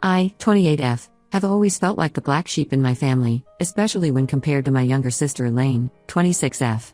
I, 28F, have always felt like the black sheep in my family, especially when compared to my younger sister Elaine, 26F.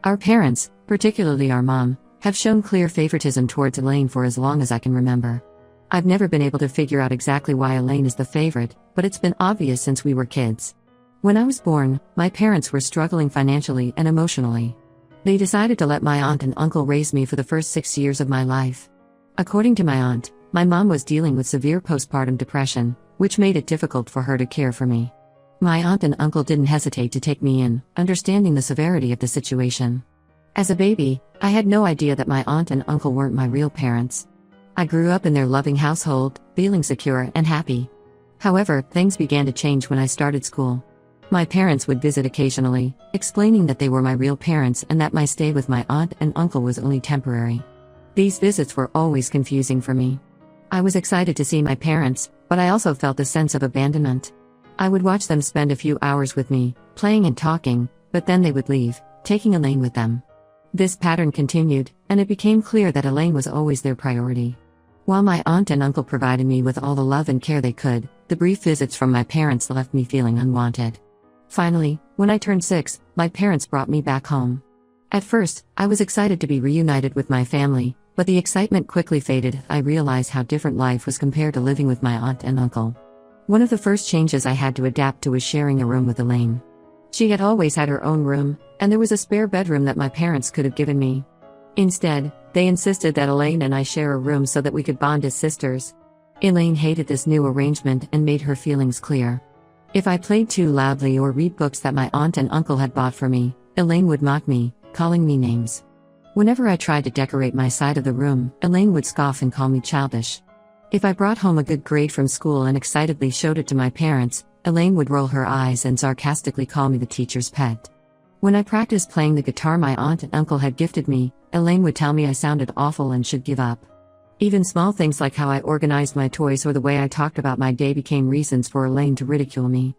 Our parents, particularly our mom, have shown clear favoritism towards Elaine for as long as I can remember. I've never been able to figure out exactly why Elaine is the favorite, but it's been obvious since we were kids. When I was born, my parents were struggling financially and emotionally. They decided to let my aunt and uncle raise me for the first 6 years of my life. According to my aunt, my mom was dealing with severe postpartum depression, which made it difficult for her to care for me. My aunt and uncle didn't hesitate to take me in, understanding the severity of the situation. As a baby, I had no idea that my aunt and uncle weren't my real parents. I grew up in their loving household, feeling secure and happy. However, things began to change when I started school. My parents would visit occasionally, explaining that they were my real parents and that my stay with my aunt and uncle was only temporary. These visits were always confusing for me. I was excited to see my parents, but I also felt a sense of abandonment. I would watch them spend a few hours with me, playing and talking, but then they would leave, taking Elaine with them. This pattern continued, and it became clear that Elaine was always their priority. While my aunt and uncle provided me with all the love and care they could, the brief visits from my parents left me feeling unwanted. Finally, when I turned 6, my parents brought me back home. At first, I was excited to be reunited with my family, but the excitement quickly faded. I realized how different life was compared to living with my aunt and uncle. One of the first changes I had to adapt to was sharing a room with Elaine. She had always had her own room, and there was a spare bedroom that my parents could have given me. Instead, they insisted that Elaine and I share a room so that we could bond as sisters. Elaine hated this new arrangement and made her feelings clear. If I played too loudly or read books that my aunt and uncle had bought for me, Elaine would mock me, calling me names. Whenever I tried to decorate my side of the room, Elaine would scoff and call me childish. If I brought home a good grade from school and excitedly showed it to my parents, Elaine would roll her eyes and sarcastically call me the teacher's pet. When I practiced playing the guitar my aunt and uncle had gifted me, Elaine would tell me I sounded awful and should give up. Even small things like how I organized my toys or the way I talked about my day became reasons for Elaine to ridicule me.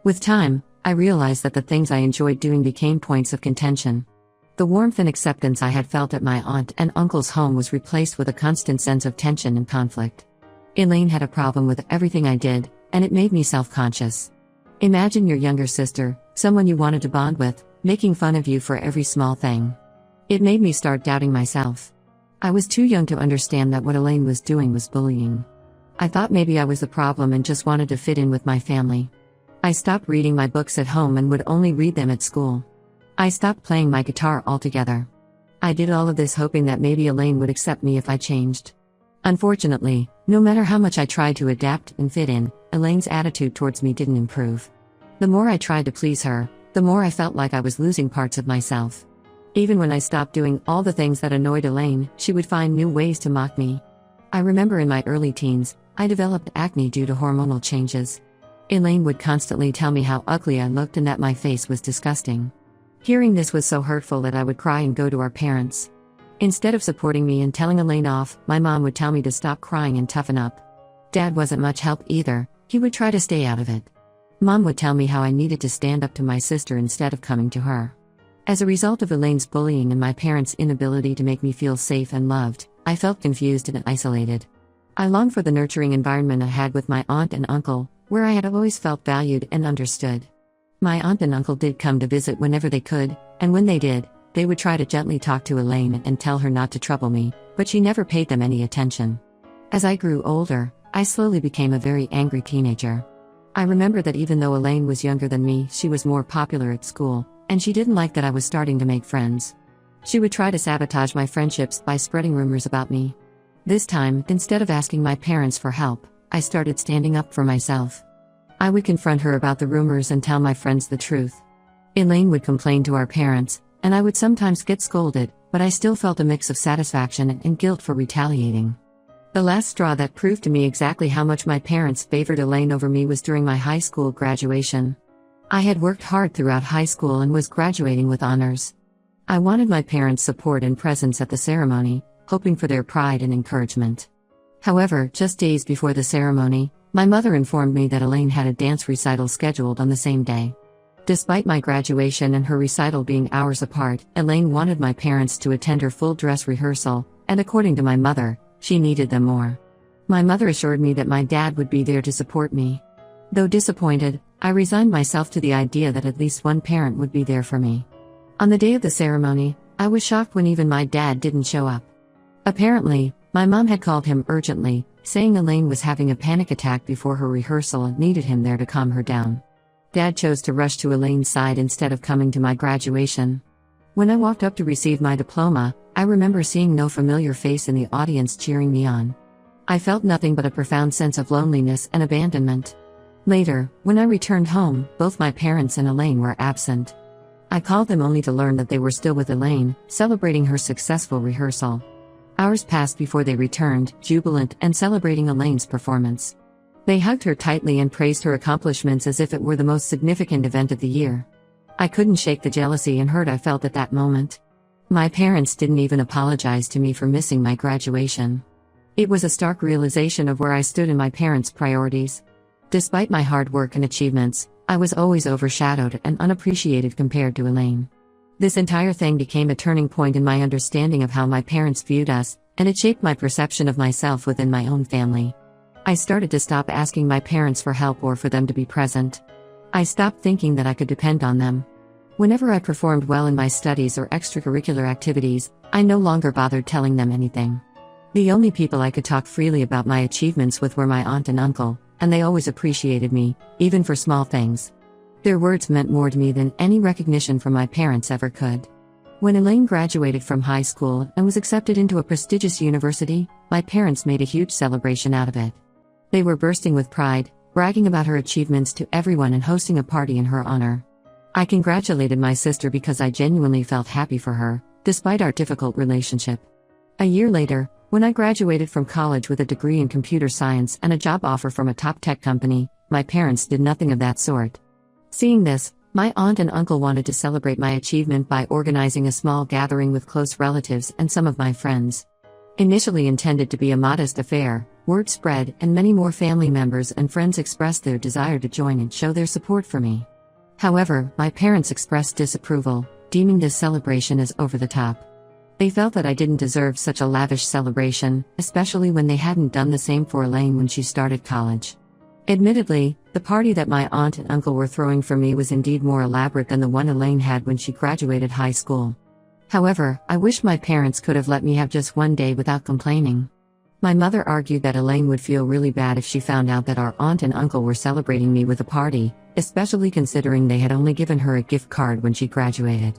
With time, I realized that the things I enjoyed doing became points of contention. The warmth and acceptance I had felt at my aunt and uncle's home was replaced with a constant sense of tension and conflict. Elaine had a problem with everything I did, and it made me self-conscious. Imagine your younger sister, someone you wanted to bond with, making fun of you for every small thing. It made me start doubting myself. I was too young to understand that what Elaine was doing was bullying. I thought maybe I was the problem and just wanted to fit in with my family. I stopped reading my books at home and would only read them at school. I stopped playing my guitar altogether. I did all of this hoping that maybe Elaine would accept me if I changed. Unfortunately, no matter how much I tried to adapt and fit in, Elaine's attitude towards me didn't improve. The more I tried to please her, the more I felt like I was losing parts of myself. Even when I stopped doing all the things that annoyed Elaine, she would find new ways to mock me. I remember in my early teens, I developed acne due to hormonal changes. Elaine would constantly tell me how ugly I looked and that my face was disgusting. Hearing this was so hurtful that I would cry and go to our parents. Instead of supporting me and telling Elaine off, my mom would tell me to stop crying and toughen up. Dad wasn't much help either, he would try to stay out of it. Mom would tell me how I needed to stand up to my sister instead of coming to her. As a result of Elaine's bullying and my parents' inability to make me feel safe and loved, I felt confused and isolated. I longed for the nurturing environment I had with my aunt and uncle, where I had always felt valued and understood. My aunt and uncle did come to visit whenever they could, and when they did, they would try to gently talk to Elaine and tell her not to trouble me, but she never paid them any attention. As I grew older, I slowly became a very angry teenager. I remember that even though Elaine was younger than me, she was more popular at school, and she didn't like that I was starting to make friends. She would try to sabotage my friendships by spreading rumors about me. This time, instead of asking my parents for help, I started standing up for myself. I would confront her about the rumors and tell my friends the truth. Elaine would complain to our parents, and I would sometimes get scolded, but I still felt a mix of satisfaction and guilt for retaliating. The last straw that proved to me exactly how much my parents favored Elaine over me was during my high school graduation. I had worked hard throughout high school and was graduating with honors. I wanted my parents' support and presence at the ceremony, hoping for their pride and encouragement. However, just days before the ceremony, my mother informed me that Elaine had a dance recital scheduled on the same day. Despite my graduation and her recital being hours apart, Elaine wanted my parents to attend her full dress rehearsal, and according to my mother, she needed them more. My mother assured me that my dad would be there to support me. Though disappointed, I resigned myself to the idea that at least one parent would be there for me. On the day of the ceremony, I was shocked when even my dad didn't show up. Apparently, my mom had called him urgently, saying Elaine was having a panic attack before her rehearsal and needed him there to calm her down. Dad chose to rush to Elaine's side instead of coming to my graduation. When I walked up to receive my diploma, I remember seeing no familiar face in the audience cheering me on. I felt nothing but a profound sense of loneliness and abandonment. Later, when I returned home, both my parents and Elaine were absent. I called them only to learn that they were still with Elaine, celebrating her successful rehearsal. Hours passed before they returned, jubilant and celebrating Elaine's performance. They hugged her tightly and praised her accomplishments as if it were the most significant event of the year. I couldn't shake the jealousy and hurt I felt at that moment. My parents didn't even apologize to me for missing my graduation. It was a stark realization of where I stood in my parents' priorities. Despite my hard work and achievements, I was always overshadowed and unappreciated compared to Elaine. This entire thing became a turning point in my understanding of how my parents viewed us, and it shaped my perception of myself within my own family. I started to stop asking my parents for help or for them to be present. I stopped thinking that I could depend on them. Whenever I performed well in my studies or extracurricular activities, I no longer bothered telling them anything. The only people I could talk freely about my achievements with were my aunt and uncle, and they always appreciated me, even for small things. Their words meant more to me than any recognition from my parents ever could. When Elaine graduated from high school and was accepted into a prestigious university, my parents made a huge celebration out of it. They were bursting with pride, bragging about her achievements to everyone and hosting a party in her honor. I congratulated my sister because I genuinely felt happy for her, despite our difficult relationship. A year later, when I graduated from college with a degree in computer science and a job offer from a top tech company, my parents did nothing of that sort. Seeing this, my aunt and uncle wanted to celebrate my achievement by organizing a small gathering with close relatives and some of my friends. Initially intended to be a modest affair, word spread and many more family members and friends expressed their desire to join and show their support for me. However, my parents expressed disapproval, deeming this celebration as over the top. They felt that I didn't deserve such a lavish celebration, especially when they hadn't done the same for Elaine when she started college. Admittedly, the party that my aunt and uncle were throwing for me was indeed more elaborate than the one Elaine had when she graduated high school. However, I wish my parents could have let me have just one day without complaining. My mother argued that Elaine would feel really bad if she found out that our aunt and uncle were celebrating me with a party, especially considering they had only given her a gift card when she graduated.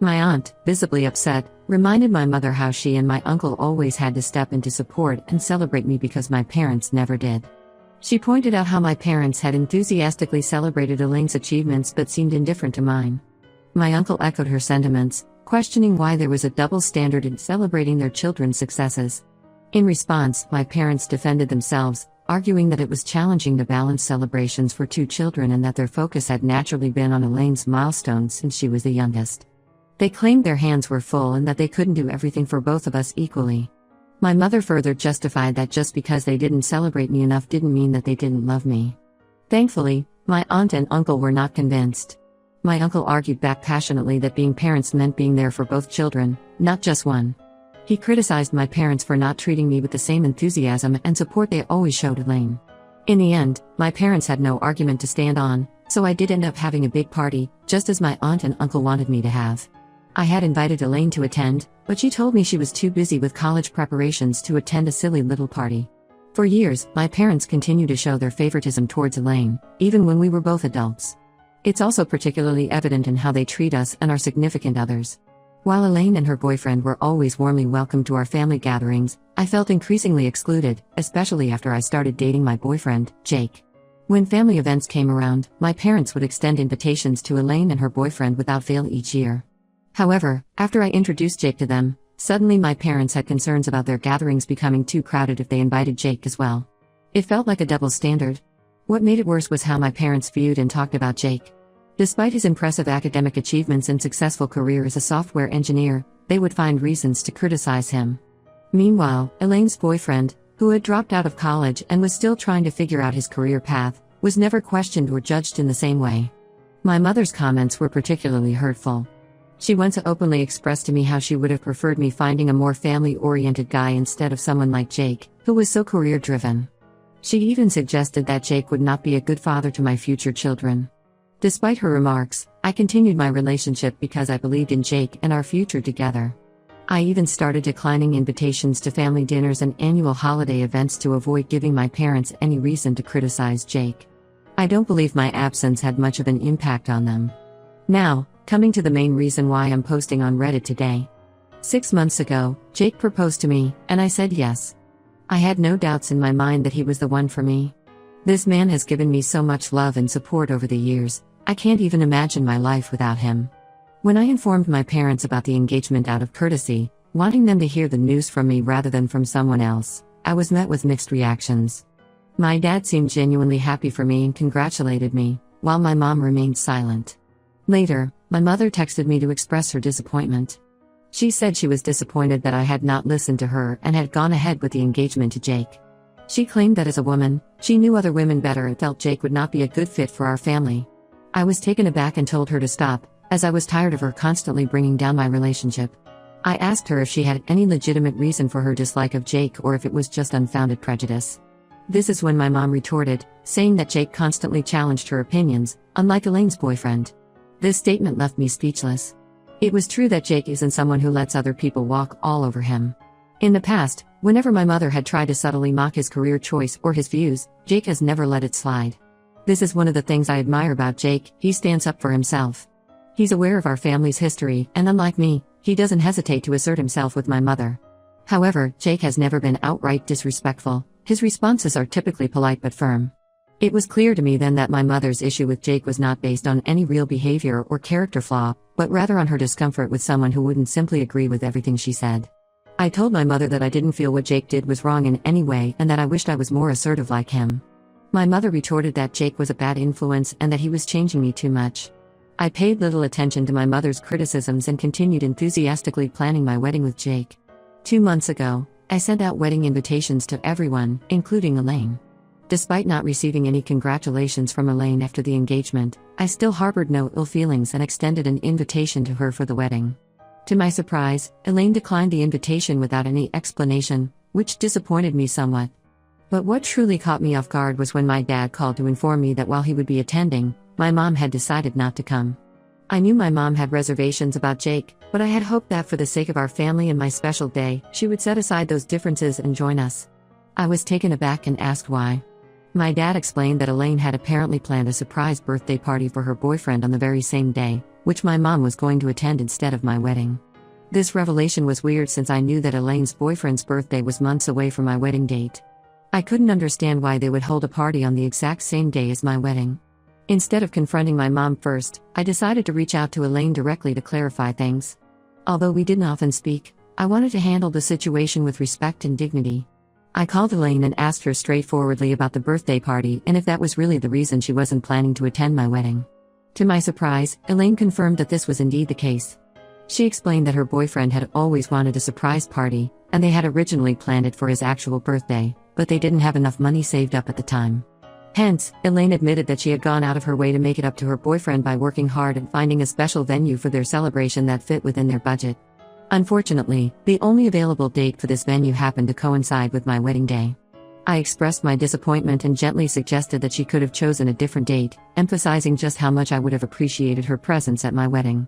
My aunt, visibly upset, reminded my mother how she and my uncle always had to step in to support and celebrate me because my parents never did. She pointed out how my parents had enthusiastically celebrated Elaine's achievements but seemed indifferent to mine. My uncle echoed her sentiments, questioning why there was a double standard in celebrating their children's successes. In response, my parents defended themselves, arguing that it was challenging to balance celebrations for two children and that their focus had naturally been on Elaine's milestones since she was the youngest. They claimed their hands were full and that they couldn't do everything for both of us equally. My mother further justified that just because they didn't celebrate me enough didn't mean that they didn't love me. Thankfully, my aunt and uncle were not convinced. My uncle argued back passionately that being parents meant being there for both children, not just one. He criticized my parents for not treating me with the same enthusiasm and support they always showed Elaine. In the end, my parents had no argument to stand on, so I did end up having a big party, just as my aunt and uncle wanted me to have. I had invited Elaine to attend, but she told me she was too busy with college preparations to attend a silly little party. For years, my parents continued to show their favoritism towards Elaine, even when we were both adults. It's also particularly evident in how they treat us and our significant others. While Elaine and her boyfriend were always warmly welcomed to our family gatherings, I felt increasingly excluded, especially after I started dating my boyfriend, Jake. When family events came around, my parents would extend invitations to Elaine and her boyfriend without fail each year. However, after I introduced Jake to them, suddenly my parents had concerns about their gatherings becoming too crowded if they invited Jake as well. It felt like a double standard. What made it worse was how my parents viewed and talked about Jake. Despite his impressive academic achievements and successful career as a software engineer, they would find reasons to criticize him. Meanwhile, Elaine's boyfriend, who had dropped out of college and was still trying to figure out his career path, was never questioned or judged in the same way. My mother's comments were particularly hurtful. She once openly expressed to me how she would have preferred me finding a more family-oriented guy instead of someone like Jake, who was so career-driven. She even suggested that Jake would not be a good father to my future children. Despite her remarks, I continued my relationship because I believed in Jake and our future together. I even started declining invitations to family dinners and annual holiday events to avoid giving my parents any reason to criticize Jake. I don't believe my absence had much of an impact on them. Now, coming to the main reason why I'm posting on Reddit today. 6 months ago, Jake proposed to me, and I said yes. I had no doubts in my mind that he was the one for me. This man has given me so much love and support over the years, I can't even imagine my life without him. When I informed my parents about the engagement out of courtesy, wanting them to hear the news from me rather than from someone else, I was met with mixed reactions. My dad seemed genuinely happy for me and congratulated me, while my mom remained silent. Later, my mother texted me to express her disappointment. She said she was disappointed that I had not listened to her and had gone ahead with the engagement to Jake. She claimed that as a woman, she knew other women better and felt Jake would not be a good fit for our family. I was taken aback and told her to stop, as I was tired of her constantly bringing down my relationship. I asked her if she had any legitimate reason for her dislike of Jake or if it was just unfounded prejudice. This is when my mom retorted, saying that Jake constantly challenged her opinions, unlike Elaine's boyfriend. This statement left me speechless. It was true that Jake isn't someone who lets other people walk all over him. In the past, whenever my mother had tried to subtly mock his career choice or his views, Jake has never let it slide. This is one of the things I admire about Jake, he stands up for himself. He's aware of our family's history, and unlike me, he doesn't hesitate to assert himself with my mother. However, Jake has never been outright disrespectful, his responses are typically polite but firm. It was clear to me then that my mother's issue with Jake was not based on any real behavior or character flaw, but rather on her discomfort with someone who wouldn't simply agree with everything she said. I told my mother that I didn't feel what Jake did was wrong in any way and that I wished I was more assertive like him. My mother retorted that Jake was a bad influence and that he was changing me too much. I paid little attention to my mother's criticisms and continued enthusiastically planning my wedding with Jake. 2 months ago, I sent out wedding invitations to everyone, including Elaine. Despite not receiving any congratulations from Elaine after the engagement, I still harbored no ill feelings and extended an invitation to her for the wedding. To my surprise, Elaine declined the invitation without any explanation, which disappointed me somewhat. But what truly caught me off guard was when my dad called to inform me that while he would be attending, my mom had decided not to come. I knew my mom had reservations about Jake, but I had hoped that for the sake of our family and my special day, she would set aside those differences and join us. I was taken aback and asked why. My dad explained that Elaine had apparently planned a surprise birthday party for her boyfriend on the very same day, which my mom was going to attend instead of my wedding. This revelation was weird since I knew that Elaine's boyfriend's birthday was months away from my wedding date. I couldn't understand why they would hold a party on the exact same day as my wedding. Instead of confronting my mom first, I decided to reach out to Elaine directly to clarify things. Although we didn't often speak, I wanted to handle the situation with respect and dignity. I called Elaine and asked her straightforwardly about the birthday party and if that was really the reason she wasn't planning to attend my wedding. To my surprise, Elaine confirmed that this was indeed the case. She explained that her boyfriend had always wanted a surprise party, and they had originally planned it for his actual birthday, but they didn't have enough money saved up at the time. Hence, Elaine admitted that she had gone out of her way to make it up to her boyfriend by working hard and finding a special venue for their celebration that fit within their budget. Unfortunately, the only available date for this venue happened to coincide with my wedding day. I expressed my disappointment and gently suggested that she could have chosen a different date, emphasizing just how much I would have appreciated her presence at my wedding.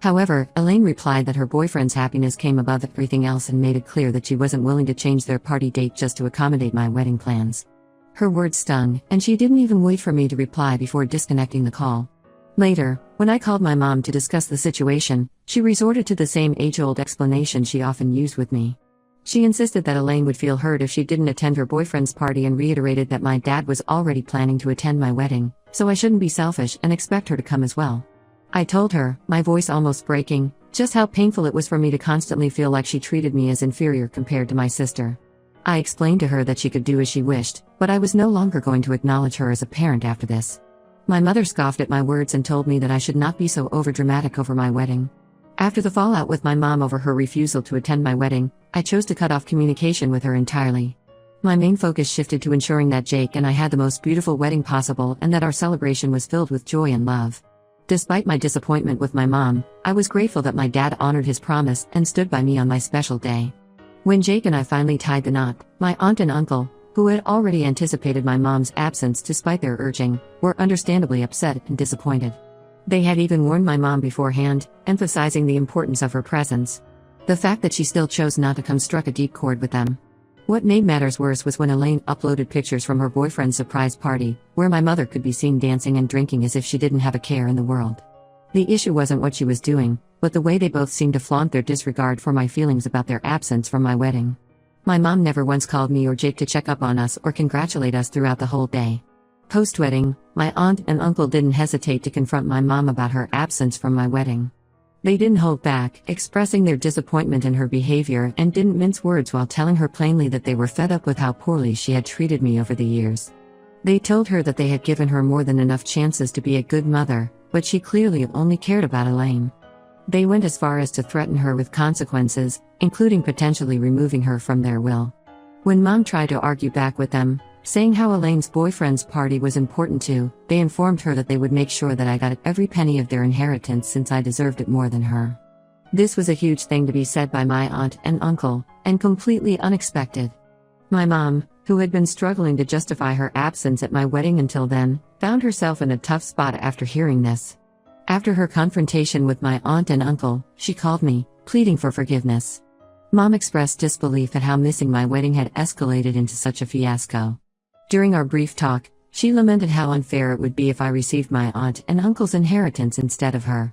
However, Elaine replied that her boyfriend's happiness came above everything else and made it clear that she wasn't willing to change their party date just to accommodate my wedding plans. Her words stung, and she didn't even wait for me to reply before disconnecting the call. Later, when I called my mom to discuss the situation, she resorted to the same age-old explanation she often used with me. She insisted that Elaine would feel hurt if she didn't attend her boyfriend's party and reiterated that my dad was already planning to attend my wedding, so I shouldn't be selfish and expect her to come as well. I told her, my voice almost breaking, just how painful it was for me to constantly feel like she treated me as inferior compared to my sister. I explained to her that she could do as she wished, but I was no longer going to acknowledge her as a parent after this. My mother scoffed at my words and told me that I should not be so overdramatic over my wedding. After the fallout with my mom over her refusal to attend my wedding, I chose to cut off communication with her entirely. My main focus shifted to ensuring that Jake and I had the most beautiful wedding possible and that our celebration was filled with joy and love. Despite my disappointment with my mom, I was grateful that my dad honored his promise and stood by me on my special day. When Jake and I finally tied the knot, my aunt and uncle, who had already anticipated my mom's absence despite their urging, were understandably upset and disappointed. They had even warned my mom beforehand, emphasizing the importance of her presence. The fact that she still chose not to come struck a deep chord with them. What made matters worse was when Elaine uploaded pictures from her boyfriend's surprise party, where my mother could be seen dancing and drinking as if she didn't have a care in the world. The issue wasn't what she was doing, but the way they both seemed to flaunt their disregard for my feelings about their absence from my wedding. My mom never once called me or Jake to check up on us or congratulate us throughout the whole day. Post-wedding, my aunt and uncle didn't hesitate to confront my mom about her absence from my wedding. They didn't hold back, expressing their disappointment in her behavior and didn't mince words while telling her plainly that they were fed up with how poorly she had treated me over the years. They told her that they had given her more than enough chances to be a good mother, but she clearly only cared about Elaine. They went as far as to threaten her with consequences, including potentially removing her from their will. When Mom tried to argue back with them, saying how Elaine's boyfriend's party was important too, they informed her that they would make sure that I got every penny of their inheritance since I deserved it more than her. This was a huge thing to be said by my aunt and uncle, and completely unexpected. My mom, who had been struggling to justify her absence at my wedding until then, found herself in a tough spot after hearing this. After her confrontation with my aunt and uncle, she called me, pleading for forgiveness. Mom expressed disbelief at how missing my wedding had escalated into such a fiasco. During our brief talk, she lamented how unfair it would be if I received my aunt and uncle's inheritance instead of her.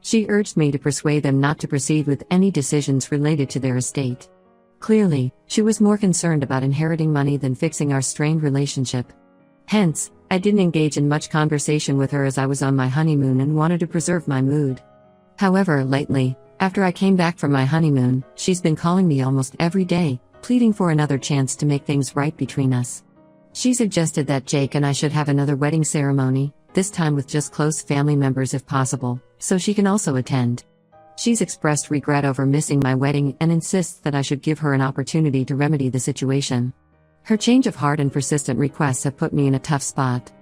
She urged me to persuade them not to proceed with any decisions related to their estate. Clearly, she was more concerned about inheriting money than fixing our strained relationship. Hence, I didn't engage in much conversation with her as I was on my honeymoon and wanted to preserve my mood. However, lately, after I came back from my honeymoon, she's been calling me almost every day, pleading for another chance to make things right between us. She suggested that Jake and I should have another wedding ceremony, this time with just close family members if possible, so she can also attend. She's expressed regret over missing my wedding and insists that I should give her an opportunity to remedy the situation. Her change of heart and persistent requests have put me in a tough spot.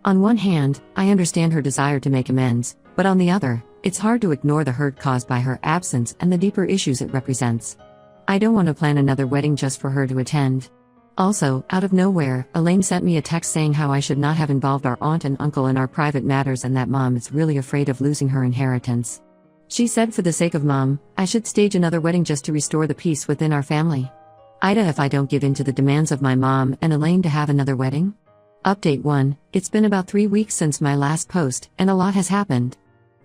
On one hand, I understand her desire to make amends, but on the other, it's hard to ignore the hurt caused by her absence and the deeper issues it represents. I don't want to plan another wedding just for her to attend. Also, out of nowhere, Elaine sent me a text saying how I should not have involved our aunt and uncle in our private matters and that Mom is really afraid of losing her inheritance. She said for the sake of Mom, I should stage another wedding just to restore the peace within our family. Ida, if I don't give in to the demands of my mom and Elaine to have another wedding? Update 1, it's been about 3 weeks since my last post, and a lot has happened.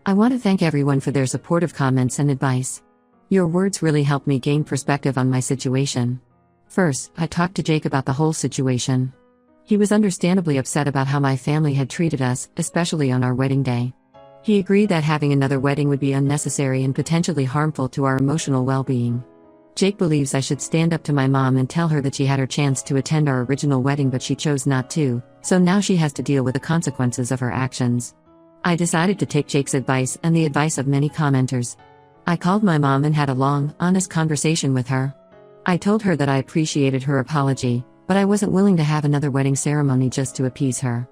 I want to thank everyone for their supportive comments and advice. Your words really helped me gain perspective on my situation. First, I talked to Jake about the whole situation. He was understandably upset about how my family had treated us, especially on our wedding day. He agreed that having another wedding would be unnecessary and potentially harmful to our emotional well-being. Jake believes I should stand up to my mom and tell her that she had her chance to attend our original wedding but she chose not to, so now she has to deal with the consequences of her actions. I decided to take Jake's advice and the advice of many commenters. I called my mom and had a long, honest conversation with her. I told her that I appreciated her apology, but I wasn't willing to have another wedding ceremony just to appease her.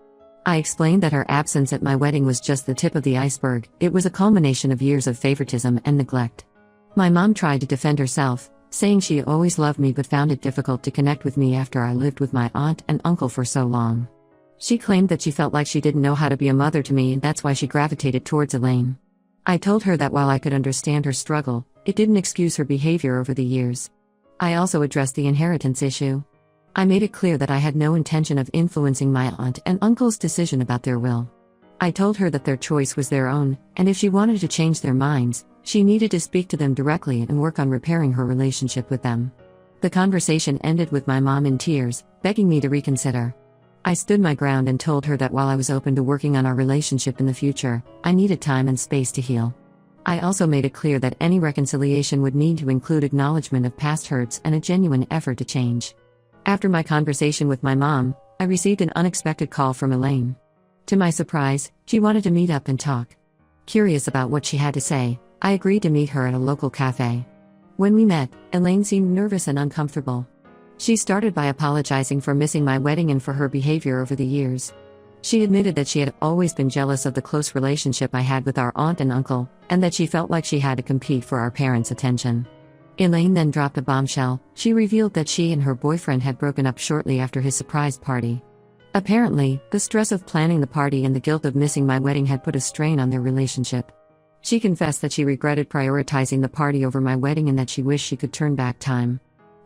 I explained that her absence at my wedding was just the tip of the iceberg, it was a culmination of years of favoritism and neglect. My mom tried to defend herself, saying she always loved me but found it difficult to connect with me after I lived with my aunt and uncle for so long. She claimed that she felt like she didn't know how to be a mother to me and that's why she gravitated towards Elaine. I told her that while I could understand her struggle, it didn't excuse her behavior over the years. I also addressed the inheritance issue. I made it clear that I had no intention of influencing my aunt and uncle's decision about their will. I told her that their choice was their own, and if she wanted to change their minds, she needed to speak to them directly and work on repairing her relationship with them. The conversation ended with my mom in tears, begging me to reconsider. I stood my ground and told her that while I was open to working on our relationship in the future, I needed time and space to heal. I also made it clear that any reconciliation would need to include acknowledgement of past hurts and a genuine effort to change. After my conversation with my mom, I received an unexpected call from Elaine. To my surprise, she wanted to meet up and talk. Curious about what she had to say, I agreed to meet her at a local cafe. When we met, Elaine seemed nervous and uncomfortable. She started by apologizing for missing my wedding and for her behavior over the years. She admitted that she had always been jealous of the close relationship I had with our aunt and uncle, and that she felt like she had to compete for our parents' attention. Elaine then dropped a bombshell. She revealed that she and her boyfriend had broken up shortly after his surprise party. Apparently, the stress of planning the party and the guilt of missing my wedding had put a strain on their relationship. She confessed that she regretted prioritizing the party over my wedding and that she wished she could turn back time.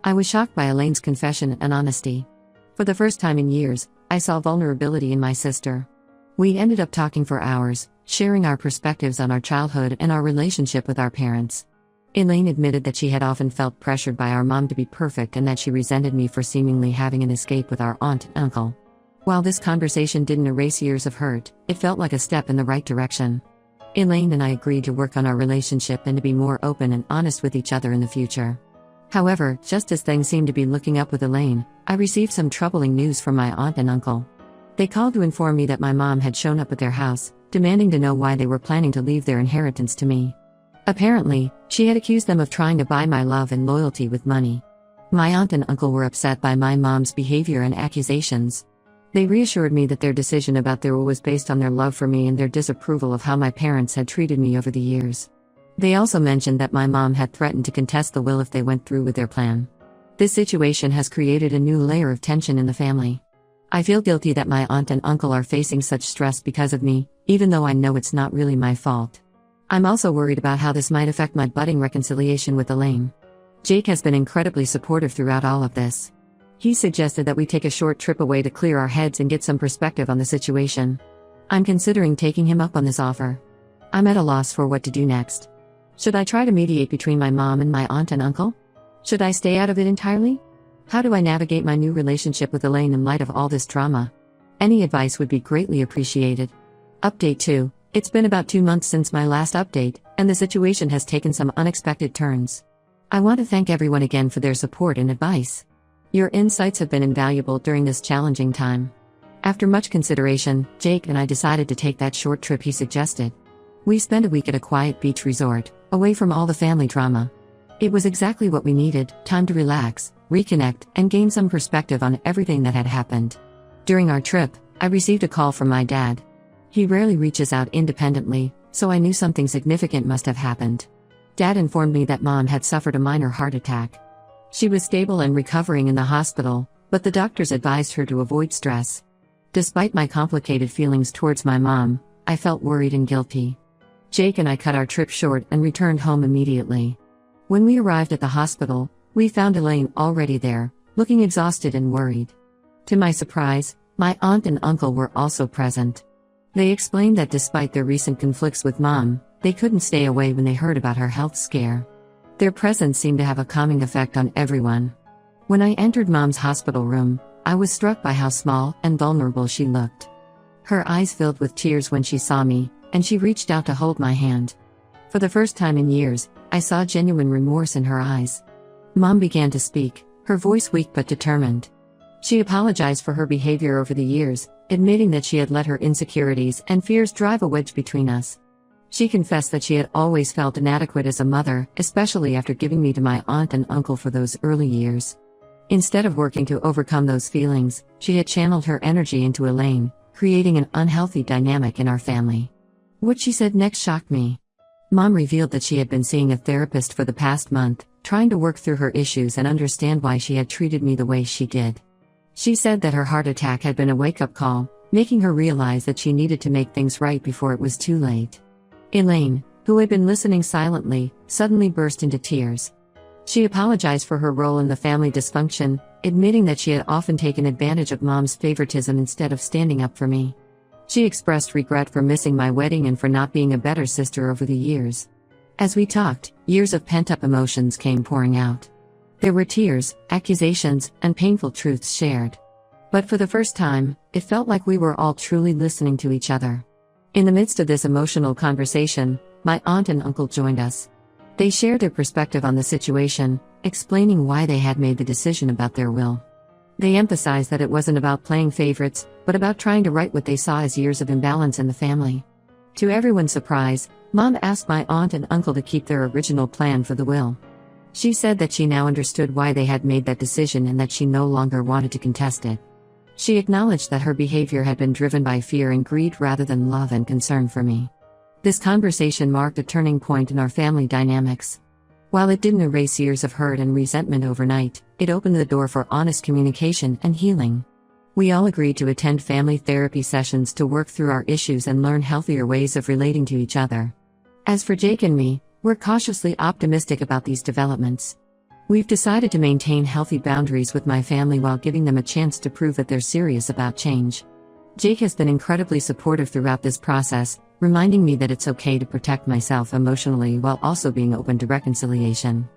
I was shocked by Elaine's confession and honesty. For the first time in years, I saw vulnerability in my sister. We ended up talking for hours, sharing our perspectives on our childhood and our relationship with our parents. Elaine admitted that she had often felt pressured by our mom to be perfect and that she resented me for seemingly having an escape with our aunt and uncle. While this conversation didn't erase years of hurt, it felt like a step in the right direction. Elaine and I agreed to work on our relationship and to be more open and honest with each other in the future. However, just as things seemed to be looking up with Elaine, I received some troubling news from my aunt and uncle. They called to inform me that my mom had shown up at their house, demanding to know why they were planning to leave their inheritance to me. Apparently, she had accused them of trying to buy my love and loyalty with money. My aunt and uncle were upset by my mom's behavior and accusations. They reassured me that their decision about their will was based on their love for me and their disapproval of how my parents had treated me over the years. They also mentioned that my mom had threatened to contest the will if they went through with their plan. This situation has created a new layer of tension in the family. I feel guilty that my aunt and uncle are facing such stress because of me, even though I know it's not really my fault. I'm also worried about how this might affect my budding reconciliation with Elaine. Jake has been incredibly supportive throughout all of this. He suggested that we take a short trip away to clear our heads and get some perspective on the situation. I'm considering taking him up on this offer. I'm at a loss for what to do next. Should I try to mediate between my mom and my aunt and uncle? Should I stay out of it entirely? How do I navigate my new relationship with Elaine in light of all this drama? Any advice would be greatly appreciated. Update 2. It's been about 2 months since my last update, and the situation has taken some unexpected turns. I want to thank everyone again for their support and advice. Your insights have been invaluable during this challenging time. After much consideration, Jake and I decided to take that short trip he suggested. We spent a week at a quiet beach resort, away from all the family drama. It was exactly what we needed: time to relax, reconnect, and gain some perspective on everything that had happened. During our trip, I received a call from my dad. He rarely reaches out independently, so I knew something significant must have happened. Dad informed me that Mom had suffered a minor heart attack. She was stable and recovering in the hospital, but the doctors advised her to avoid stress. Despite my complicated feelings towards my mom, I felt worried and guilty. Jake and I cut our trip short and returned home immediately. When we arrived at the hospital, we found Elaine already there, looking exhausted and worried. To my surprise, my aunt and uncle were also present. They explained that despite their recent conflicts with Mom, they couldn't stay away when they heard about her health scare. Their presence seemed to have a calming effect on everyone. When I entered Mom's hospital room, I was struck by how small and vulnerable she looked. Her eyes filled with tears when she saw me, and she reached out to hold my hand. For the first time in years, I saw genuine remorse in her eyes. Mom began to speak, her voice weak but determined. She apologized for her behavior over the years, admitting that she had let her insecurities and fears drive a wedge between us. She confessed that she had always felt inadequate as a mother, especially after giving me to my aunt and uncle for those early years. Instead of working to overcome those feelings, she had channeled her energy into Elaine, creating an unhealthy dynamic in our family. What she said next shocked me. Mom revealed that she had been seeing a therapist for the past month, trying to work through her issues and understand why she had treated me the way she did. She said that her heart attack had been a wake-up call, making her realize that she needed to make things right before it was too late. Elaine, who had been listening silently, suddenly burst into tears. She apologized for her role in the family dysfunction, admitting that she had often taken advantage of Mom's favoritism instead of standing up for me. She expressed regret for missing my wedding and for not being a better sister over the years. As we talked, years of pent-up emotions came pouring out. There were tears, accusations, and painful truths shared. But for the first time, it felt like we were all truly listening to each other. In the midst of this emotional conversation, my aunt and uncle joined us. They shared their perspective on the situation, explaining why they had made the decision about their will. They emphasized that it wasn't about playing favorites, but about trying to right what they saw as years of imbalance in the family. To everyone's surprise, Mom asked my aunt and uncle to keep their original plan for the will. She said that she now understood why they had made that decision and that she no longer wanted to contest it. She acknowledged that her behavior had been driven by fear and greed rather than love and concern for me. This conversation marked a turning point in our family dynamics. While it didn't erase years of hurt and resentment overnight, it opened the door for honest communication and healing. We all agreed to attend family therapy sessions to work through our issues and learn healthier ways of relating to each other. As for Jake and me, we're cautiously optimistic about these developments. We've decided to maintain healthy boundaries with my family while giving them a chance to prove that they're serious about change. Jake has been incredibly supportive throughout this process, reminding me that it's okay to protect myself emotionally while also being open to reconciliation.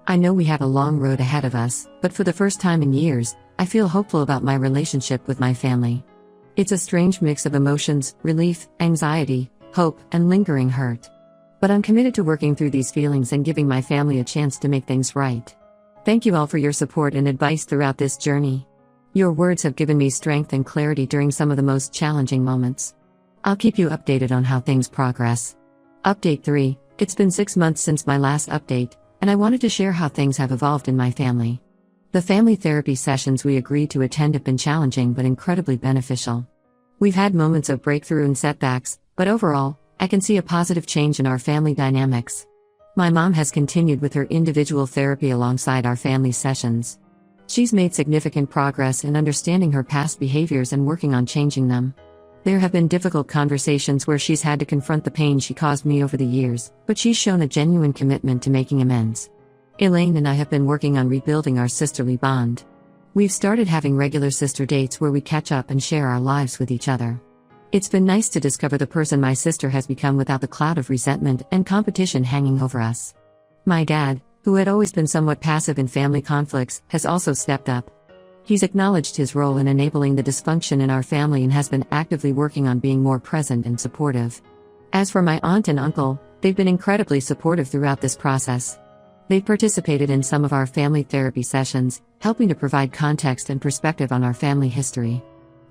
I know we have a long road ahead of us, but for the first time in years, I feel hopeful about my relationship with my family. It's a strange mix of emotions, relief, anxiety, hope, and lingering hurt. But I'm committed to working through these feelings and giving my family a chance to make things right. Thank you all for your support and advice throughout this journey. Your words have given me strength and clarity during some of the most challenging moments. I'll keep you updated on how things progress. Update 3. It's been 6 months since my last update, and I wanted to share how things have evolved in my family. The family therapy sessions we agreed to attend have been challenging but incredibly beneficial. We've had moments of breakthrough and setbacks, but overall, I can see a positive change in our family dynamics. My mom has continued with her individual therapy alongside our family sessions. She's made significant progress in understanding her past behaviors and working on changing them. There have been difficult conversations where she's had to confront the pain she caused me over the years, but she's shown a genuine commitment to making amends. Elaine and I have been working on rebuilding our sisterly bond. We've started having regular sister dates where we catch up and share our lives with each other. It's been nice to discover the person my sister has become without the cloud of resentment and competition hanging over us. My dad, who had always been somewhat passive in family conflicts, has also stepped up. He's acknowledged his role in enabling the dysfunction in our family and has been actively working on being more present and supportive. As for my aunt and uncle, they've been incredibly supportive throughout this process. They've participated in some of our family therapy sessions, helping to provide context and perspective on our family history.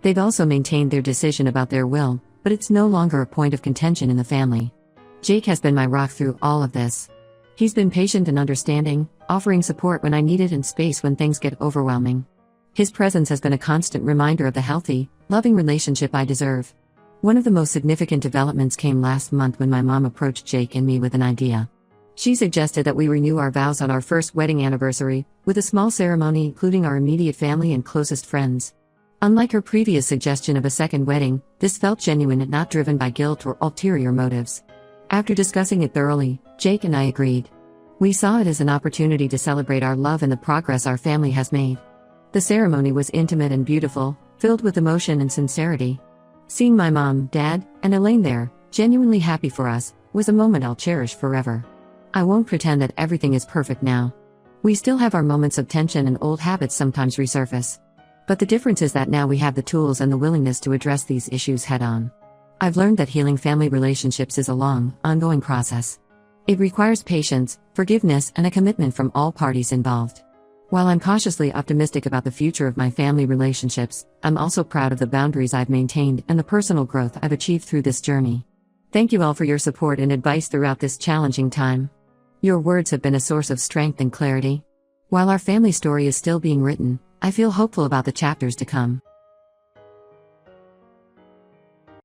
They've also maintained their decision about their will, but it's no longer a point of contention in the family. Jake has been my rock through all of this. He's been patient and understanding, offering support when I need it and space when things get overwhelming. His presence has been a constant reminder of the healthy, loving relationship I deserve. One of the most significant developments came last month when my mom approached Jake and me with an idea. She suggested that we renew our vows on our first wedding anniversary, with a small ceremony including our immediate family and closest friends. Unlike her previous suggestion of a second wedding, this felt genuine and not driven by guilt or ulterior motives. After discussing it thoroughly, Jake and I agreed. We saw it as an opportunity to celebrate our love and the progress our family has made. The ceremony was intimate and beautiful, filled with emotion and sincerity. Seeing my mom, dad, and Elaine there, genuinely happy for us, was a moment I'll cherish forever. I won't pretend that everything is perfect now. We still have our moments of tension and old habits sometimes resurface. But the difference is that now we have the tools and the willingness to address these issues head-on. I've learned that healing family relationships is a long, ongoing process. It requires patience, forgiveness, and a commitment from all parties involved. While I'm cautiously optimistic about the future of my family relationships, I'm also proud of the boundaries I've maintained and the personal growth I've achieved through this journey. Thank you all for your support and advice throughout this challenging time. Your words have been a source of strength and clarity. While our family story is still being written, I feel hopeful about the chapters to come.